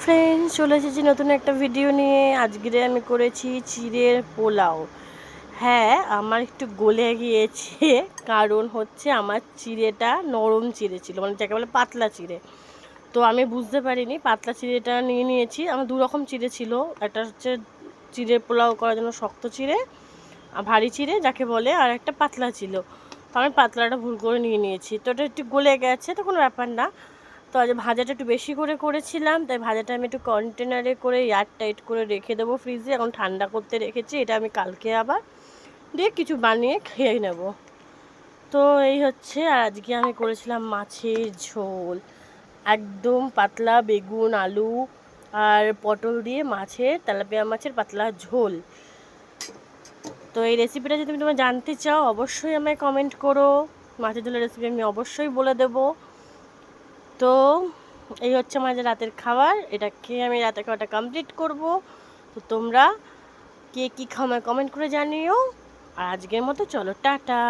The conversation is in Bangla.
ফ্রেন্ডস, চলে এসেছি নতুন একটা ভিডিও নিয়ে। আজকে আমি করেছি চিড়ের পোলাও। হ্যাঁ, আমার একটু গলে গিয়েছে, কারণ হচ্ছে আমার চিড়েটা নরম চিড়ে ছিল, মানে যাকে বলে পাতলা চিড়ে। তো আমি বুঝতে পারিনি, পাতলা চিড়েটা নিয়ে নিয়েছি। আমার দু রকম চিড়ে ছিল, একটা হচ্ছে চিড়ের পোলাও করার জন্য শক্ত চিড়ে, ভারী চিড়ে যাকে বলে, আর একটা পাতলা ছিল। তো আমি পাতলাটা ভুল করে নিয়ে নিয়েছি, তো ওটা একটু গলে গেছে, তো কোনো ব্যাপার না। তো আজ ভাজাটা একটু বেশি করে করেছিলাম, তাই ভাজাটা আমি একটু কন্টেনারে করে এয়ার টাইট করে রেখে দেবো ফ্রিজে। এখন ঠান্ডা করতে রেখেছি, এটা আমি কালকে আবার দিয়ে কিছু বানিয়ে খেয়ে নেব। তো এই হচ্ছে। আর আজকে আমি করেছিলাম মাছের ঝোল, একদম পাতলা, বেগুন আলু আর পটল দিয়ে মাছের, তেলাপিয়া মাছের পাতলা ঝোল। তো এই রেসিপিটা যদি তুমি তোমরা জানতে চাও, অবশ্যই আমায় কমেন্ট করো। মাছের ঝোলের রেসিপি আমি অবশ্যই বলে দেবো। তো এই হচ্ছে আমাদের রাতের খাবার, এটা খেয়ে আমি রাতের খাবারটা কমপ্লিট করব। তো তোমরা কে কী খাও আমায় কমেন্ট করে জানিও। আর আজকের মতো চলো, টাটা।